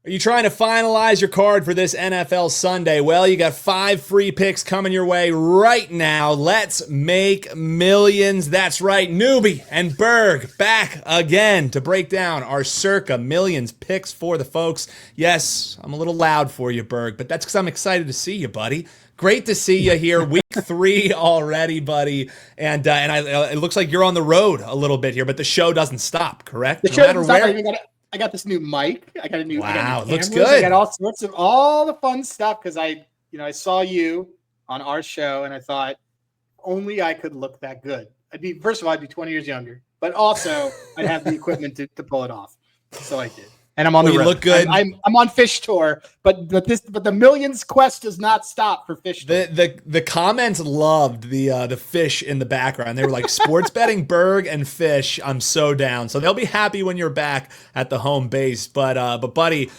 Are you trying to finalize your card for this NFL Sunday? Well, you got 5 free picks coming your way right now. Let's make millions. That's right, Newbie and Berg back again to break down our Circa Millions picks for the folks. Yes, I'm a little loud for you, Berg, but that's because I'm excited to see you, buddy. Great to see you here. Week 3 already, buddy. And it looks like you're on the road a little bit here, but the show doesn't stop, correct? The show doesn't stop. I got this new mic. I got a new Wow, it looks good. I got all the fun stuff because I saw you on our show and I thought only I could look that good. First of all, I'd be 20 years younger, but also I'd have the equipment to pull it off. So I did. And I'm on the road. You look good. I'm on fish tour, but the millions quest does not stop for fish tour. The comments loved the fish in the background. They were like, sports betting, Berg, and fish. I'm so down. So they'll be happy when you're back at the home base. But buddy,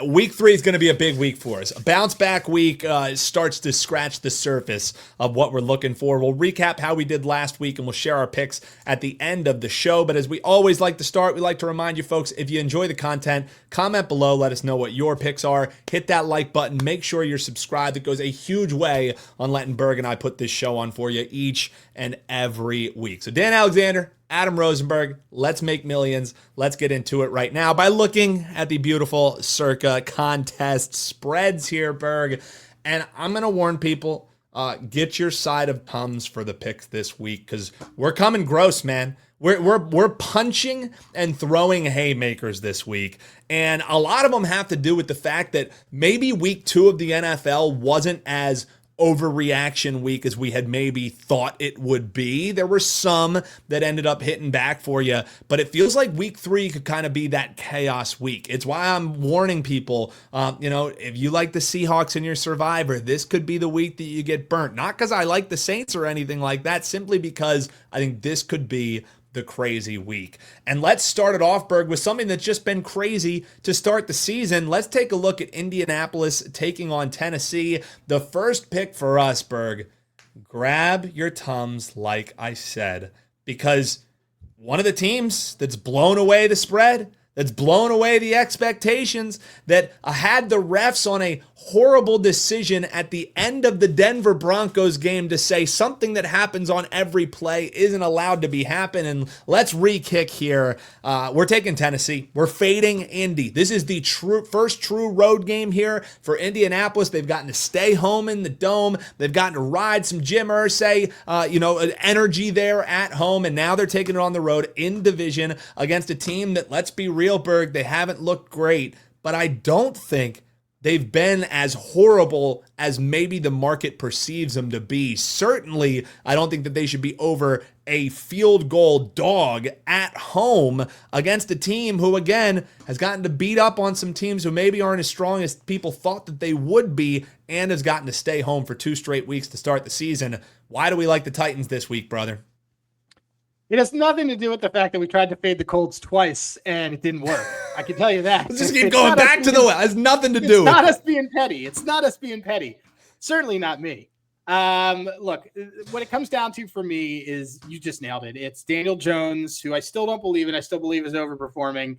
week 3 is going to be a big week for us. A bounce back week starts to scratch the surface of what we're looking for. We'll recap how we did last week and we'll share our picks at the end of the show. But as we always like to start, we like to remind you folks, if you enjoy the content, comment below, let us know what your picks are. Hit that like button. Make sure you're subscribed. It goes a huge way on letting Berg and I put this show on for you each and every week. So Dan Alexander, Adam Rosenberg, let's make millions. Let's get into it right now by looking at the beautiful Circa contest spreads here, Berg. And I'm going to warn people, get your side of Tums for the picks this week because we're coming gross, man. We're punching and throwing haymakers this week, and a lot of them have to do with the fact that maybe week 2 of the NFL wasn't as overreaction week as we had maybe thought it would be. There were some that ended up hitting back for you, but it feels like week 3 could kind of be that chaos week. It's why I'm warning people, if you like the Seahawks in your Survivor, this could be the week that you get burnt. Not because I like the Saints or anything like that, simply because I think this could be the crazy week. And let's start it off, Berg, with something that's just been crazy to start the season. Let's take a look at Indianapolis taking on Tennessee. The first pick for us, Berg, grab your Tums, like I said, because one of the teams that's blown away the spread, that's blown away the expectations, that had the refs on a horrible decision at the end of the Denver Broncos game to say something that happens on every play isn't allowed to be happening. Let's re-kick here. We're taking Tennessee. We're fading Indy. This is the first true road game here for Indianapolis. They've gotten to stay home in the Dome. They've gotten to ride some Jim Irsay, energy there at home, and now they're taking it on the road in division against a team that, let's be real, Berg, they haven't looked great, but I don't think they've been as horrible as maybe the market perceives them to be. Certainly, I don't think that they should be over a field goal dog at home against a team who, again, has gotten to beat up on some teams who maybe aren't as strong as people thought that they would be and has gotten to stay home for 2 straight weeks to start the season. Why do we like the Titans this week, brother? It has nothing to do with the fact that we tried to fade the Colts twice and it didn't work. I can tell you that. Let's just keep going back to the well. It has nothing to do with it. It's not us being petty. It's not us being petty. Certainly not me. Look, what it comes down to for me is you just nailed it. It's Daniel Jones, who I still don't believe in. I still believe is overperforming,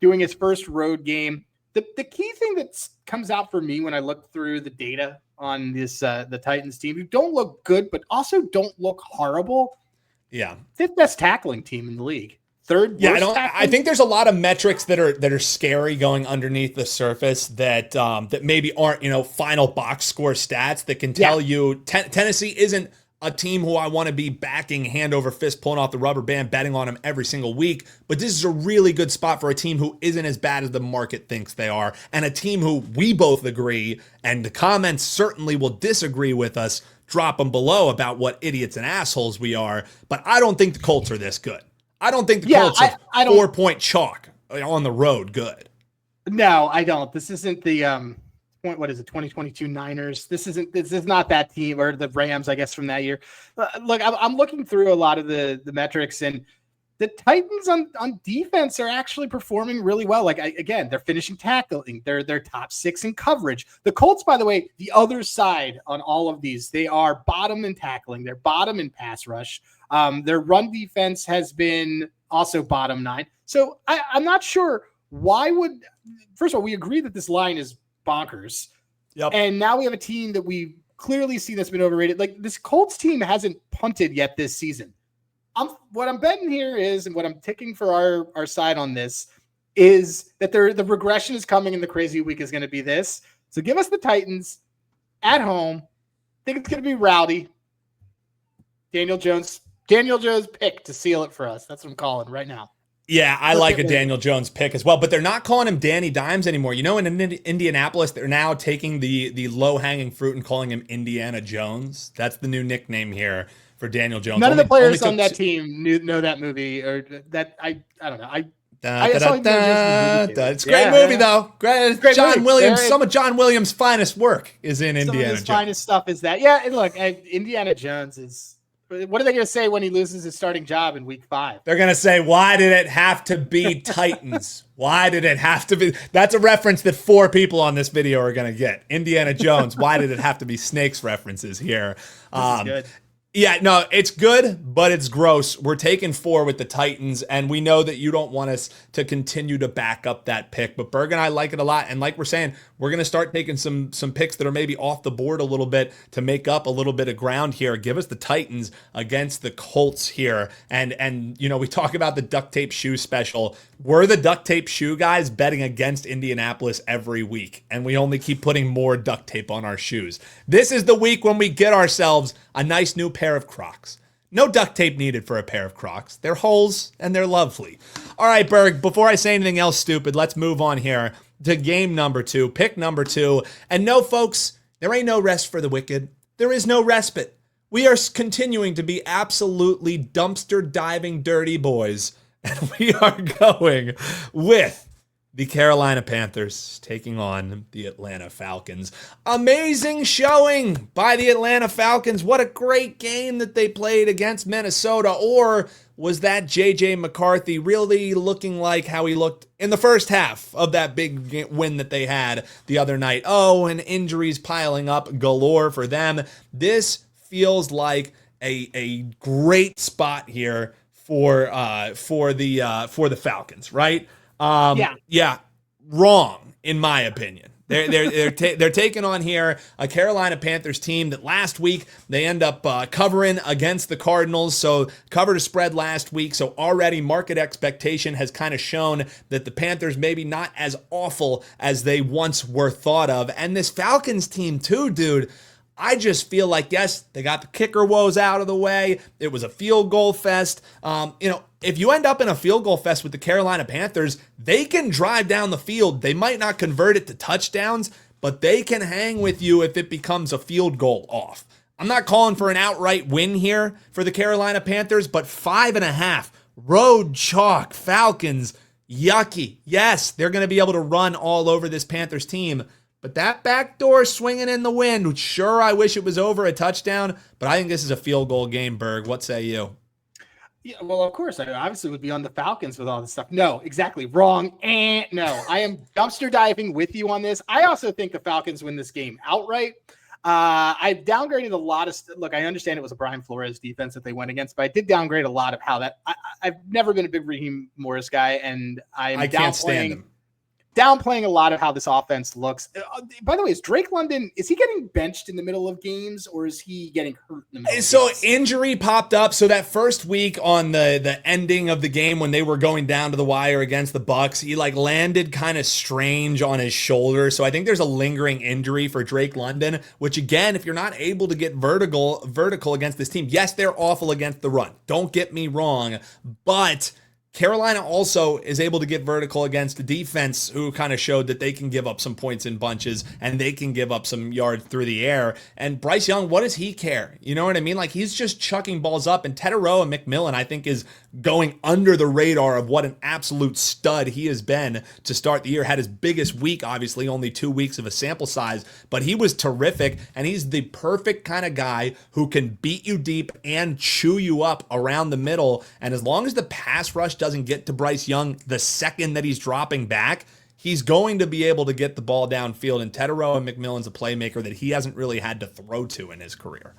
doing his first road game. The key thing that comes out for me when I look through the data on this the Titans team, who don't look good, but also don't look horrible. Yeah. 5th best tackling team in the league. 3rd worst tackling. I think there's a lot of metrics that are scary going underneath the surface that maybe aren't, final box score stats that can tell you Tennessee isn't a team who I want to be backing hand over fist, pulling off the rubber band, betting on them every single week. But this is a really good spot for a team who isn't as bad as the market thinks they are, and a team who we both agree, and the comments certainly will disagree with us, drop them below about what idiots and assholes we are. But I don't think the Colts are this good. I don't think the Colts are 4-point chalk on the road good. No, I don't. This isn't the 2022 Niners. This is not that team, or the Rams, I guess, from that year. Look, I'm looking through a lot of the metrics, and the Titans on defense are actually performing really well. Again, they're finishing tackling. They're top 6 in coverage. The Colts, by the way, the other side on all of these, they are bottom in tackling. They're bottom in pass rush. Their run defense has been also bottom 9. So I'm not sure First of all, we agree that this line is bonkers. Yep. And now we have a team that we clearly see that's been overrated. Like, this Colts team hasn't punted yet this season. What I'm betting here is, and what I'm ticking for our side on this, is that the regression is coming and the crazy week is going to be this. So give us the Titans at home. I think it's going to be rowdy. Daniel Jones pick to seal it for us. That's what I'm calling right now. Yeah, I like a Daniel Jones pick as well, but they're not calling him Danny Dimes anymore. You know, in Indianapolis, they're now taking the low-hanging fruit and calling him Indiana Jones. That's the new nickname here for Daniel Jones. None of the players on that team know that movie, or that I don't know. It's a great movie, though. Great John movie. Williams. Some of John Williams' finest work is in Indiana Jones. Some of his finest stuff is that. Yeah, and look, Indiana Jones is. What are they going to say when he loses his starting job in week 5? They're going to say, why did it have to be Titans? Why did it have to be? That's a reference that 4 people on this video are going to get. Indiana Jones. Why did it have to be snakes references here? This is good. Yeah, no, it's good, but it's gross. We're taking 4 with the Titans, and we know that you don't want us to continue to back up that pick. But Berg and I like it a lot, and like we're saying, we're going to start taking some picks that are maybe off the board a little bit to make up a little bit of ground here. Give us the Titans against the Colts here. And you know, we talk about the duct tape shoe special. We're the duct tape shoe guys betting against Indianapolis every week, and we only keep putting more duct tape on our shoes. This is the week when we get ourselves a nice new pair of Crocs. No duct tape needed for a pair of Crocs. They're holes and they're lovely. All right, Berg, before I say anything else stupid, let's move on here to game number 2, pick number 2. And no, folks, there ain't no rest for the wicked. There is no respite. We are continuing to be absolutely dumpster diving dirty boys. And we are going with the Carolina Panthers taking on the Atlanta Falcons. Amazing showing by the Atlanta Falcons. What a great game that they played against Minnesota. Or was that J.J. McCarthy really looking like how he looked in the first half of that big win that they had the other night? Oh, and injuries piling up galore for them. This feels like a great spot here for the Falcons, right? Yeah, wrong in my opinion. They're taking on here a Carolina Panthers team that last week they end up covering against the Cardinals. So covered a spread last week. So already market expectation has kind of shown that the Panthers maybe not as awful as they once were thought of. And this Falcons team too, dude. I just feel like, yes, they got the kicker woes out of the way. It was a field goal fest. If you end up in a field goal fest with the Carolina Panthers, they can drive down the field. They might not convert it to touchdowns, but they can hang with you if it becomes a field goal off. I'm not calling for an outright win here for the Carolina Panthers, but 5.5, road chalk, Falcons, yucky. Yes, they're going to be able to run all over this Panthers team. But that backdoor swinging in the wind, sure, I wish it was over a touchdown, but I think this is a field goal game, Berg. What say you? Yeah, well, of course, I obviously would be on the Falcons with all this stuff. No, exactly. Wrong. No, I am dumpster diving with you on this. I also think the Falcons win this game outright. I downgraded a lot of look, I understand it was a Brian Flores defense that they went against, but I did downgrade a lot of how that I've never been a big Raheem Morris guy, and I can't stand him. Downplaying a lot of how this offense looks. By the way, is Drake London, is he getting benched in the middle of games, or is he getting hurt in the middle of games? Injury popped up. So that first week on the ending of the game when they were going down to the wire against the Bucks, he landed kind of strange on his shoulder. So I think there's a lingering injury for Drake London, which again, if you're not able to get vertical against this team, yes, they're awful against the run. Don't get me wrong, but Carolina also is able to get vertical against the defense, who kind of showed that they can give up some points in bunches and they can give up some yards through the air. And Bryce Young, what does he care? You know what I mean? He's just chucking balls up. And Teteroa McMillan, I think, is going under the radar of what an absolute stud he has been to start the year. Had his biggest week, obviously, only 2 weeks of a sample size, but he was terrific. And he's the perfect kind of guy who can beat you deep and chew you up around the middle. And as long as the pass rush doesn't get to Bryce Young the second that he's dropping back, he's going to be able to get the ball downfield. And Teteroa McMillan's a playmaker that he hasn't really had to throw to in his career.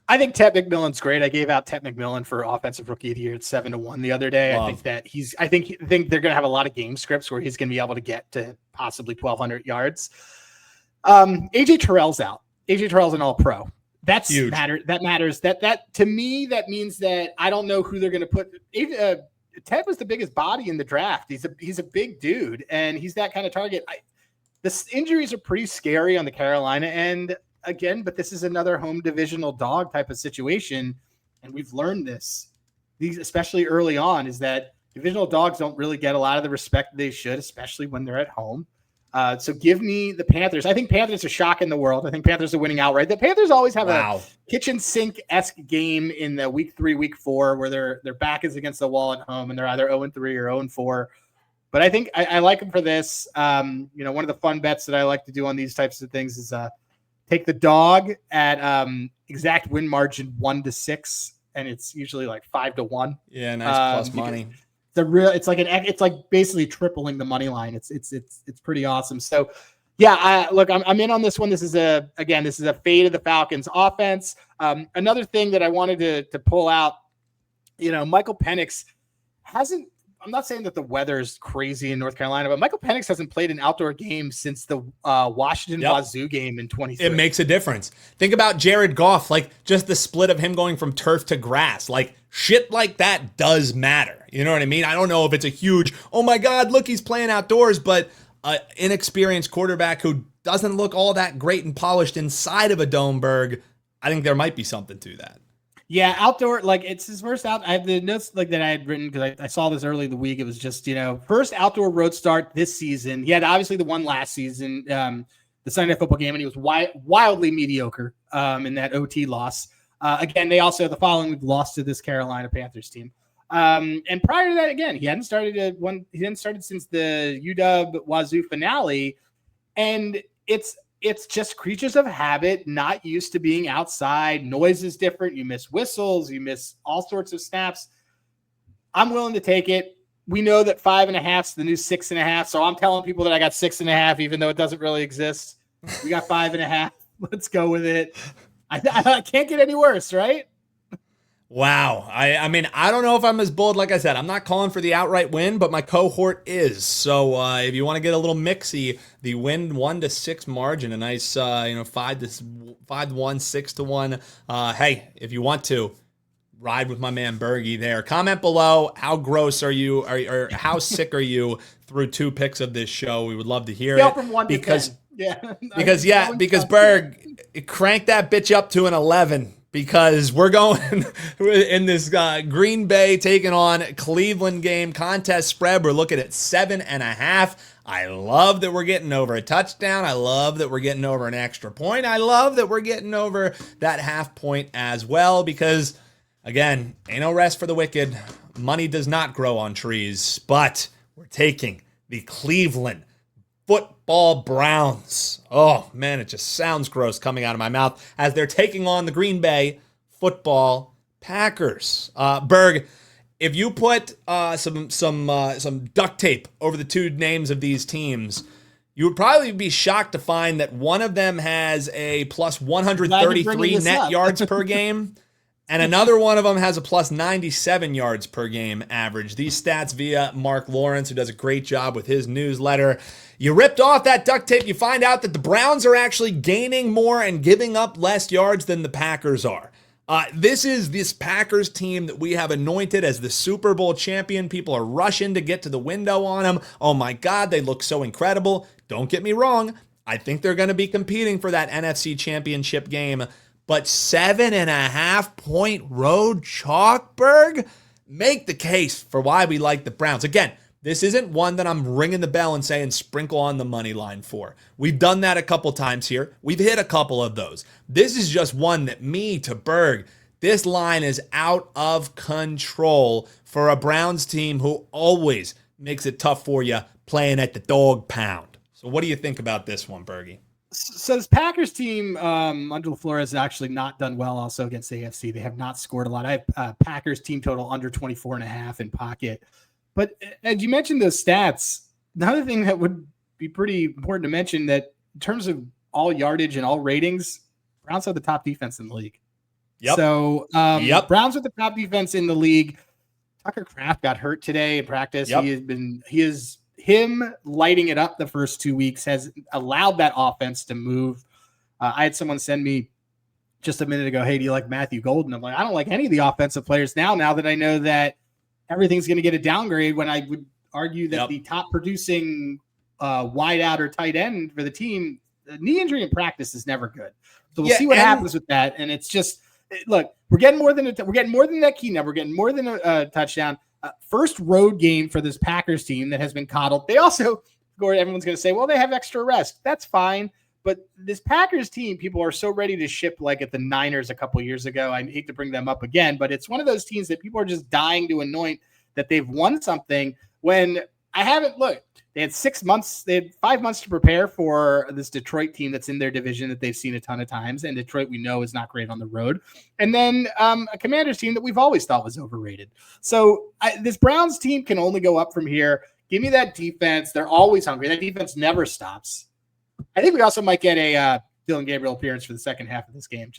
I think Ted McMillan's great. I gave out Ted McMillan for offensive rookie of the year at 7-1 the other day. Love. I think they're going to have a lot of game scripts where he's going to be able to get to possibly 1,200 yards. AJ Terrell's out. AJ Terrell's an all-pro. That's huge. That matters. That to me, that means that I don't know who they're going to put. Ted was the biggest body in the draft. He's a big dude, and he's that kind of target. The injuries are pretty scary on the Carolina end again, but this is another home divisional dog type of situation, and we've learned this. These, especially early on, is that divisional dogs don't really get a lot of the respect they should, especially when they're at home. So give me the Panthers. I think Panthers are shocking the world. I think Panthers are winning outright. The Panthers always have a kitchen sink-esque game in the week 3, week 4, where their back is against the wall at home and they're either 0-3 or 0-4. But I think I like them for this. One of the fun bets that I like to do on these types of things is take the dog at exact win margin 1-6, and it's usually like 5-1. Yeah, nice plus money. It's like basically tripling the money line. It's pretty awesome. So yeah, I'm in on this one. This is a fade of the Falcons offense. Another thing that I wanted to pull out, Michael Penix hasn't. I'm not saying that the weather is crazy in North Carolina, but Michael Penix hasn't played an outdoor game since the Washington Wazoo game in 2023. It makes a difference. Think about Jared Goff, like just the split of him going from turf to grass. Like shit like that does matter. You know what I mean? I don't know if it's a huge, oh my God, look, he's playing outdoors, but an inexperienced quarterback who doesn't look all that great and polished inside of a Domeberg, I think there might be something to that. Yeah, outdoor, like it's his first out. I have the notes like that I had written because I saw this early in the week. It was just, first outdoor road start this season. He had obviously the one last season, the Sunday Night Football game, and he was wildly mediocre in that OT loss. Again, they also the following week lost to this Carolina Panthers team. And prior to that, again, he hadn't started since the UW Wazoo finale, and it's just creatures of habit, not used to being outside. Noise is different. You miss whistles. You miss all sorts of snaps. I'm willing to take it. We know that 5.5 is the new 6.5. So I'm telling people that I got 6.5, even though it doesn't really exist. We got 5.5. Let's go with it. I can't get any worse, right? Wow. I mean, I don't know if I'm as bold. Like I said, I'm not calling for the outright win, but my cohort is. So if you want to get a little mixy, the win 1-6 margin, a nice 5-1, 6-1. Hey, if you want to ride with my man Bergie there, comment below how gross are you, or how sick are you through 2 picks of this show. We would love to hear it from 1 because to 10. because Berg, crank that bitch up to an 11. Because we're going in this Green Bay taking on Cleveland game contest spread. We're looking at 7.5. I love that we're getting over a touchdown. I love that we're getting over an extra point. I love that we're getting over that half point as well. Because, again, ain't no rest for the wicked. Money does not grow on trees. But we're taking the Cleveland Football Browns. Oh, man, it just sounds gross coming out of my mouth as they're taking on the Green Bay Football Packers. Berg, if you put some duct tape over the 2 names of these teams, you would probably be shocked to find that one of them has a plus 133 net yards per game, and another one of them has a plus 97 yards per game average. These stats via Mark Lawrence, who does a great job with his newsletter. You ripped off that duct tape, you find out that the Browns are actually gaining more and giving up less yards than the Packers are. This is this Packers team that we have anointed as the Super Bowl champion. People are rushing to get to the window on them. Oh my God, they look so incredible. Don't get me wrong. I think they're going to be competing for that NFC championship game. But 7.5 point road chalkberg? Make the case for why we like the Browns. Again, this isn't one that I'm ringing the bell and saying sprinkle on the money line for. We've done that a couple times here. We've hit a couple of those. This is just one that me to Berg, this line is out of control for a Browns team who always makes it tough for you playing at the dog pound. So what do you think about this one, Bergie? So this Packers team under LaFleur has actually not done well also against the AFC. They have not scored a lot. I have Packers team total under 24.5 in pocket. But as you mentioned those stats, another thing that would be pretty important to mention that in terms of all yardage and all ratings, Browns have the top defense in the league. Yep. So Yep. Browns with the top defense in the league. Tucker Kraft got hurt today in practice. Yep. Him lighting it up the first 2 weeks has allowed that offense to move. I had someone send me just a minute ago, hey, do you like Matthew Golden? I'm like, I don't like any of the offensive players now that I know that everything's going to get a downgrade, when I would argue that the top producing wide out or tight end for the team, knee injury in practice is never good. So we'll see what happens with that. And it's just, look, we're getting more than that key number. We're getting more than a touchdown. First road game for this Packers team that has been coddled. They also, everyone's going to say, well, they have extra rest. That's fine. But this Packers team, people are so ready to ship like at the Niners a couple years ago. I hate to bring them up again, but it's one of those teams that people are just dying to anoint that they've won something, when I haven't looked. They had 6 months. They had 5 months to prepare for this Detroit team that's in their division that they've seen a ton of times. And Detroit, we know, is not great on the road. And then a Commanders team that we've always thought was overrated. So this Browns team can only go up from here. Give me that defense. They're always hungry. That defense never stops. I think we also might get a Dylan Gabriel appearance for the second half of this game.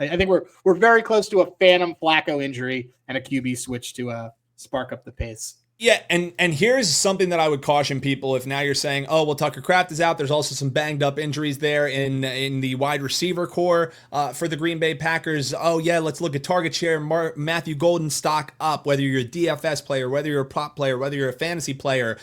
I think we're very close to a phantom Flacco injury and a QB switch to spark up the pace. Yeah, and here's something that I would caution people. If now you're saying, oh, well, Tucker Kraft is out, there's also some banged up injuries there in the wide receiver core for the Green Bay Packers. Oh, yeah, let's look at target share. Matthew Golden stock up, whether you're a DFS player, whether you're a prop player, whether you're a fantasy player.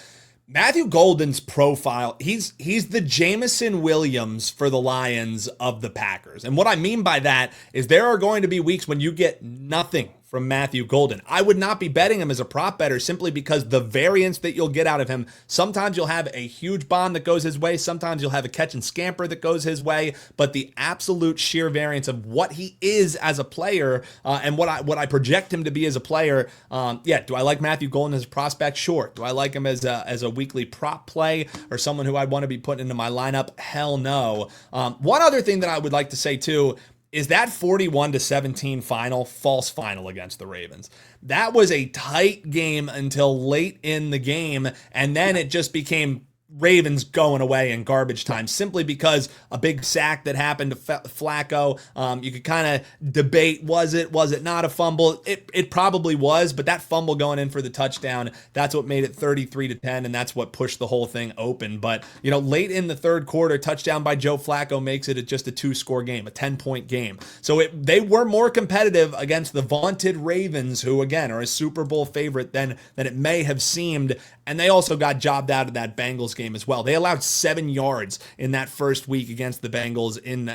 Matthew Golden's profile, he's the Jameson Williams for the Lions of the Packers. And what I mean by that is there are going to be weeks when you get nothing from Matthew Golden. I would not be betting him as a prop better simply because the variance that you'll get out of him, sometimes you'll have a huge bomb that goes his way, sometimes you'll have a catch and scamper that goes his way, but the absolute sheer variance of what he is as a player and what I project him to be as a player, do I like Matthew Golden as a prospect? Sure. Do I like him as a weekly prop play or someone who I'd want to be putting into my lineup? Hell no. One other thing that I would like to say too is that 41-17 false final against the Ravens. That was a tight game until late in the game, and then it just became Ravens going away in garbage time simply because a big sack that happened to Flacco. You could kind of debate, was it not a fumble? It probably was, but that fumble going in for the touchdown, that's what made it 33-10, and that's what pushed the whole thing open. But, late in the third quarter, touchdown by Joe Flacco makes it just a 2-score game, a 10-point game. So they were more competitive against the vaunted Ravens, who, again, are a Super Bowl favorite than it may have seemed, and they also got jobbed out of that Bengals game as well. They allowed 7 yards in that first week against the Bengals in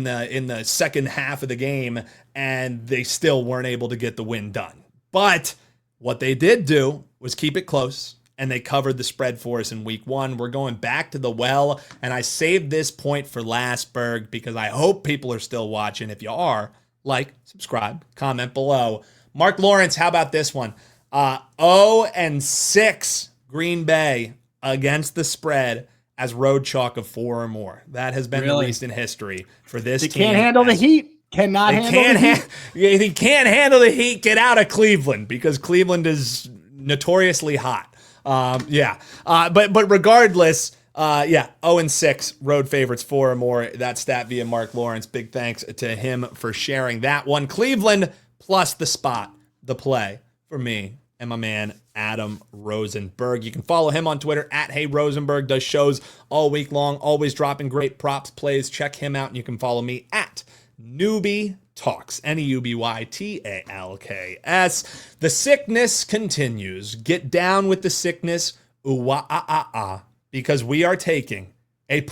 the second half of the game, and they still weren't able to get the win done. But what they did do was keep it close, and they covered the spread for us in week 1. We're going back to the well, and I saved this point for last, Berg, because I hope people are still watching. If you are, like, subscribe, comment below. Mark Lawrence, how about this one? 0-6 Green Bay against the spread as road chalk of 4 or more. That has been the recent history for this team. They can't handle the heat. He can't handle the heat. Get out of Cleveland because Cleveland is notoriously hot. But regardless, 0-6 road favorites 4 or more. That stat via Mark Lawrence. Big thanks to him for sharing that one. Cleveland plus the spot, the play for me and my man Adam Rosenberg. You can follow him on Twitter at Hey Rosenberg. Does shows all week long, always dropping great props plays. Check him out, and you can follow me at Newbie Talks, NEUBYTALKS. The sickness continues. Get down with the sickness, because we are taking a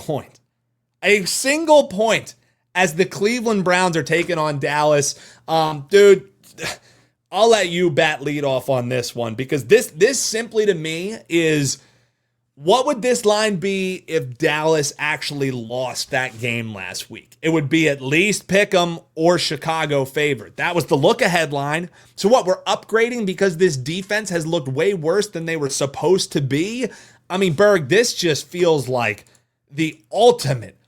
single point, as the Cleveland Browns are taking on Dallas. Dude, I'll let you bat lead off on this one, because this simply to me is, what would this line be if Dallas actually lost that game last week? It would be at least Pick'em or Chicago favored. That was the look-ahead line. So what, we're upgrading because this defense has looked way worse than they were supposed to be? I mean, Berg, this just feels like the ultimate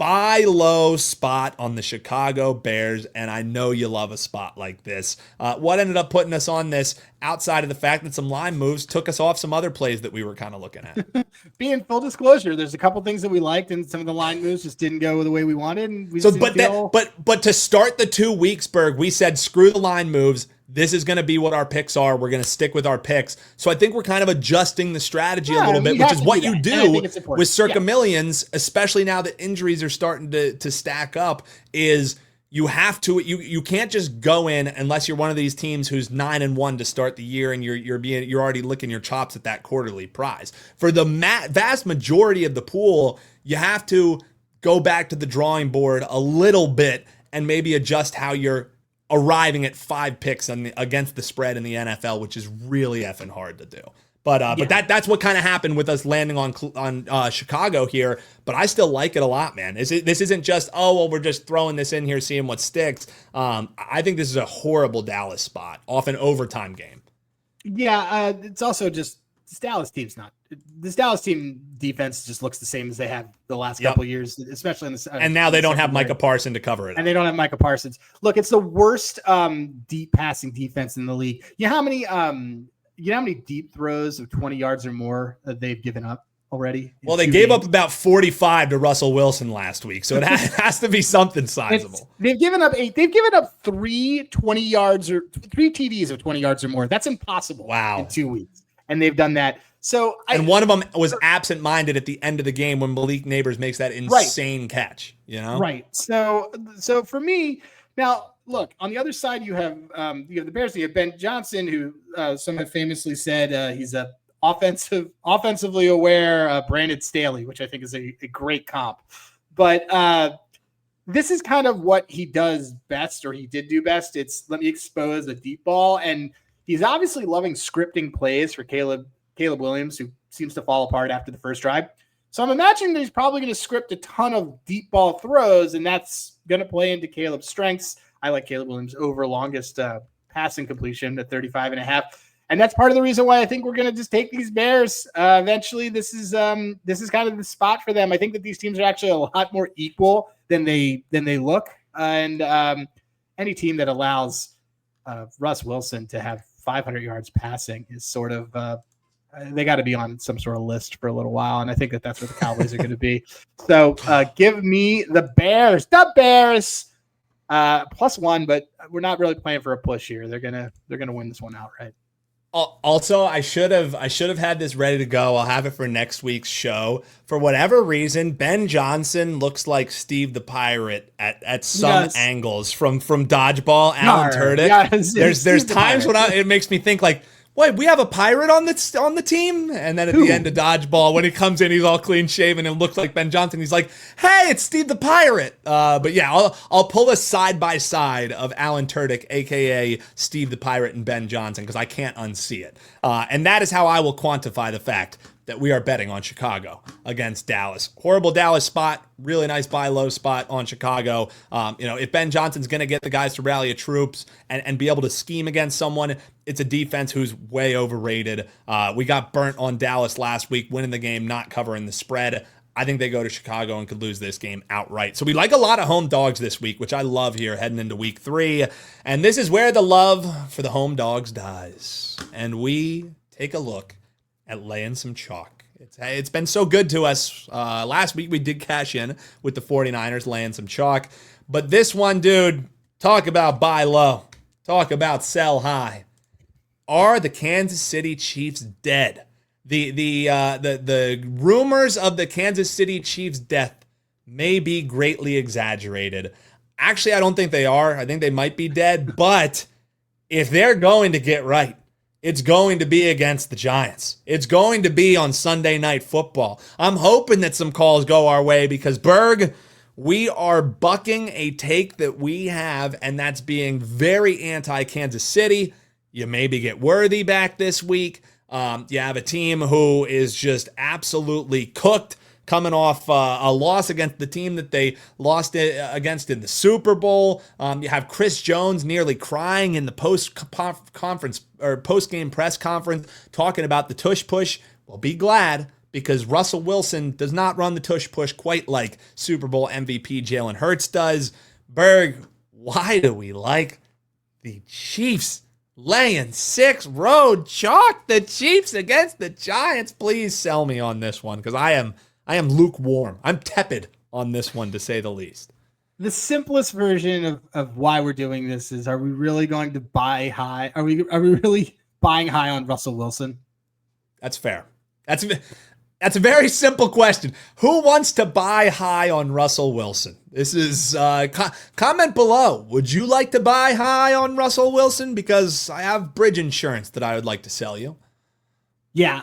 buy low spot on the Chicago Bears, and I know you love a spot like this. What ended up putting us on this, outside of the fact that some line moves took us off some other plays that we were kind of looking at? Being full disclosure, there's a couple things that we liked, and some of the line moves just didn't go the way we wanted. And we but to start the 2 weeks, Berg, we said screw the line moves. This is going to be what our picks are. We're going to stick with our picks. So I think we're kind of adjusting the strategy a little bit, which is what you do with Circa Millions, especially now that injuries are starting to stack up, is you have to, you can't just go in unless you're one of these teams who's 9-1 to start the year and you're already licking your chops at that quarterly prize. For the vast majority of the pool, you have to go back to the drawing board a little bit and maybe adjust how you're arriving at 5 picks against the spread in the NFL, which is really effing hard to do. But that's what kind of happened with us landing on Chicago here. But I still like it a lot, man. This isn't just, we're just throwing this in here, seeing what sticks. I think this is a horrible Dallas spot, off an overtime game. Yeah, it's also just this Dallas team defense just looks the same as they have the last couple of years, especially in the and now they don't have Micah Parsons to cover it. And they don't have Micah Parsons. Look, it's the worst deep passing defense in the league. You know how many deep throws of 20 yards or more that they've given up already? Well, they gave up about 45 to Russell Wilson last week, so it has to be something sizable. They've given up 3 TDs of 20 yards or more. That's impossible. Wow. In 2 weeks. And they've done that. And one of them was absent-minded at the end of the game when Malik Neighbors makes that insane catch. You know, right? So for me now, look on the other side. You have the Bears. You have Ben Johnson, who some have famously said he's a offensively aware Brandon Staley, which I think is a great comp. But this is kind of what he does best, or he did do best. It's let me expose a deep ball, and he's obviously loving scripting plays for Caleb Williams, who seems to fall apart after the first drive. So I'm imagining that he's probably going to script a ton of deep ball throws, and that's going to play into Caleb's strengths. I like Caleb Williams over longest passing completion at 35.5. And that's part of the reason why I think we're going to just take these Bears. Eventually, this is kind of the spot for them. I think that these teams are actually a lot more equal than they look. And any team that allows Russ Wilson to have 500 yards passing is sort of they got to be on some sort of list for a little while, and I think that's where the Cowboys are going to be. So give me the Bears, +1, but we're not really playing for a push here. They're gonna win this one outright. Also, I should have had this ready to go. I'll have it for next week's show. For whatever reason, Ben Johnson looks like Steve the Pirate at some angles from Dodgeball. Alan Tudyk. There's times when it makes me think like, wait, we have a pirate on the team? And then at the end of Dodgeball, when he comes in, he's all clean shaven and looks like Ben Johnson. He's like, hey, it's Steve the Pirate. But yeah, I'll pull a side by side of Alan Tudyk, aka Steve the Pirate, and Ben Johnson, because I can't unsee it. And that is how I will quantify the fact that we are betting on Chicago against Dallas. Horrible Dallas spot, really nice buy low spot on Chicago. If Ben Johnson's going to get the guys to rally troops and be able to scheme against someone, it's a defense who's way overrated. We got burnt on Dallas last week, winning the game, not covering the spread. I think they go to Chicago and could lose this game outright. So we like a lot of home dogs this week, which I love here heading into week 3. And this is where the love for the home dogs dies. And we take a look at laying some chalk. It's been so good to us. Last week we did cash in with the 49ers laying some chalk. But this one, dude, talk about buy low. Talk about sell high. Are the Kansas City Chiefs dead? The rumors of the Kansas City Chiefs' death may be greatly exaggerated. Actually, I don't think they are. I think they might be dead. But if they're going to get right, it's going to be against the Giants. It's going to be on Sunday Night Football. I'm hoping that some calls go our way because, Berg, we are bucking a take that we have, and that's being very anti-Kansas City. You maybe get Worthy back this week. You have a team who is just absolutely cooked, coming off a loss against the team that they lost against in the Super Bowl. You have Chris Jones nearly crying in the post-game press conference, talking about the tush push. Well, be glad, because Russell Wilson does not run the tush push quite like Super Bowl MVP Jalen Hurts does. Berg, why do we like the Chiefs laying 6 road chalk? The Chiefs against the Giants. Please sell me on this one, because I am lukewarm. I'm tepid on this one, to say the least. The simplest version of why we're doing this is: are we really going to buy high? Are we really buying high on Russell Wilson? That's fair. That's a very simple question. Who wants to buy high on Russell Wilson? This is comment below. Would you like to buy high on Russell Wilson? Because I have bridge insurance that I would like to sell you. Yeah.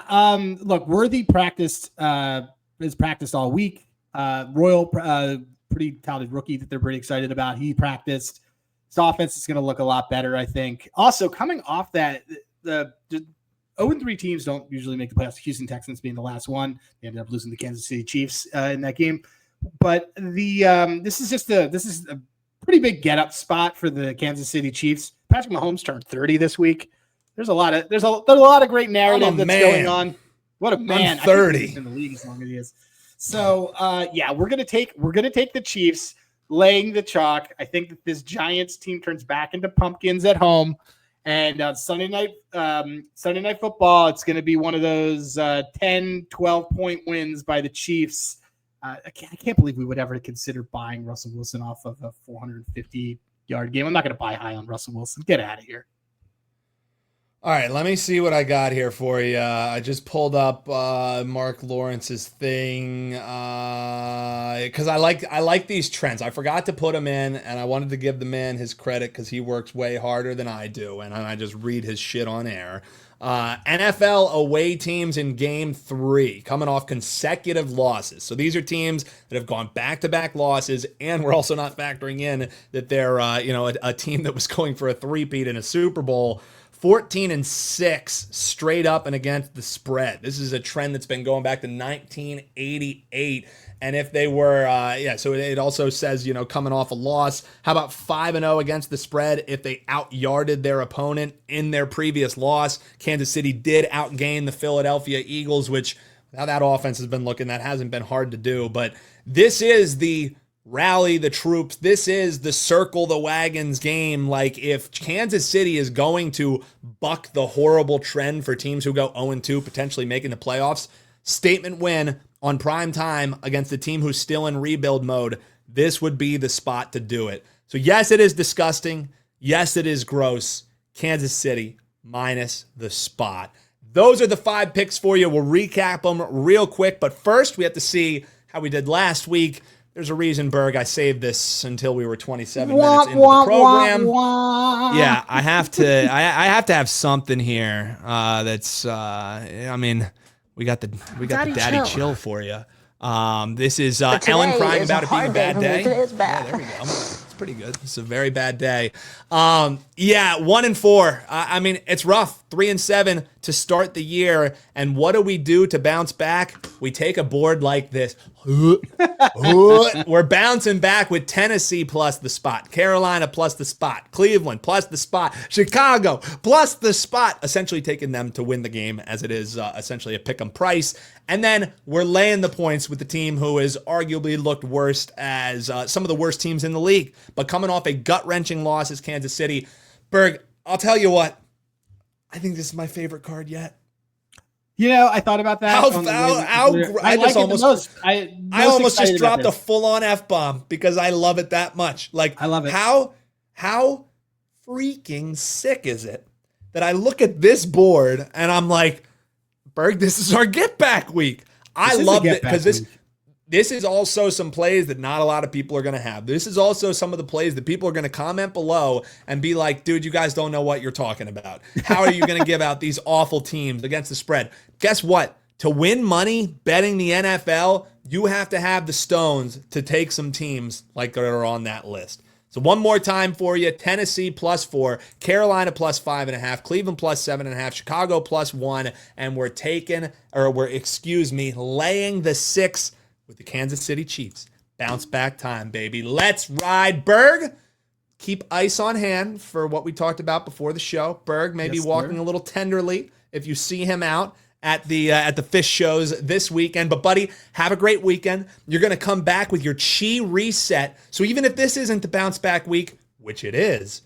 Look, Worthy has practiced all week. Royal, pretty talented rookie that they're pretty excited about. He practiced. His offense is going to look a lot better, I think. Also, coming off that, the 0-3 teams don't usually make the playoffs. Houston Texans being the last one. They ended up losing the Kansas City Chiefs in that game. But this is a pretty big get-up spot for the Kansas City Chiefs. Patrick Mahomes turned 30 this week. There's a lot of great narrative that's going on. What a man! I'm 30 I think he's in the league as long as he is. So we're gonna take the Chiefs laying the chalk. I think that this Giants team turns back into pumpkins at home. And Sunday night football, it's going to be one of those 10, 12-point wins by the Chiefs. I can't believe we would ever consider buying Russell Wilson off of a 450-yard game. I'm not going to buy high on Russell Wilson. Get out of here. All right, let me see what I got here for you. I just pulled up Mark Lawrence's thing because I like these trends. I forgot to put him in, and I wanted to give the man his credit because he works way harder than I do, and I just read his shit on air. NFL away teams in Game 3 coming off consecutive losses. So these are teams that have gone back-to-back losses, and we're also not factoring in that they're a team that was going for a three-peat in a Super Bowl. 14-6 straight up and against the spread. This is a trend that's been going back to 1988. And if they were, so it also says, coming off a loss, how about 5-0 against the spread if they out-yarded their opponent in their previous loss? Kansas City did outgain the Philadelphia Eagles, which, how that offense has been looking, that hasn't been hard to do. But this is the rally the troops. This is the circle the wagons game. Like, if Kansas City is going to buck the horrible trend for teams who go 0-2, potentially making the playoffs, statement win on prime time against a team who's still in rebuild mode, this would be the spot to do it. So yes, it is disgusting. Yes, it is gross. Kansas City minus the spot. Those are the 5 picks for you. We'll recap them real quick, but first we have to see how we did last week. There's a reason, Berg, I saved this until we were 27 minutes into the program. Yeah, I have to have something here that's we got the daddy chill for you. This is Ellen crying about it being a bad day. Yeah, there we go. It's pretty good. It's a very bad day. 1-4. It's rough. 3-7 to start the year. And what do we do to bounce back? We take a board like this. We're bouncing back with Tennessee plus the spot, Carolina plus the spot, Cleveland plus the spot, Chicago plus the spot, essentially taking them to win the game, as it is essentially a pick 'em price. And then we're laying the points with the team who has arguably looked worst as some of the worst teams in the league, but coming off a gut-wrenching loss is Kansas City. Berg, I'll tell you what, I think this is my favorite card yet. I thought about that. I almost just dropped a full-on F-bomb because I love it that much. Like, I love it. How freaking sick is it that I look at this board and I'm like, Berg, this is our get-back week. I love it because this is also some plays that not a lot of people are going to have. This is also some of the plays that people are going to comment below and be like, dude, you guys don't know what you're talking about. How are you going to give out these awful teams against the spread? Guess what? To win money betting the NFL, you have to have the stones to take some teams like that are on that list. So one more time for you: Tennessee +4, Carolina +5.5, Cleveland +7.5, Chicago +1, and we're laying the 6 with the Kansas City Chiefs. Bounce back time, baby. Let's ride. Berg, keep ice on hand for what we talked about before the show. Berg, maybe walking a little tenderly if you see him out at the fish shows this weekend. But buddy, have a great weekend. You're going to come back with your chi reset. So even if this isn't the bounce back week, which it is,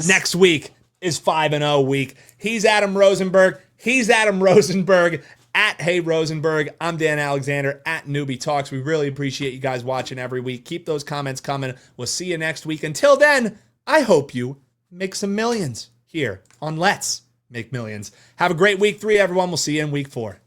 next week is 5-0 week. He's Adam Rosenberg. He's Adam Rosenberg at Hey Rosenberg. I'm Dan Alexander at Newbie Talks. We really appreciate you guys watching every week. Keep those comments coming. We'll see you next week. Until then, I hope you make some millions here on Let's Make Millions. Have a great week 3, everyone. We'll see you in week 4.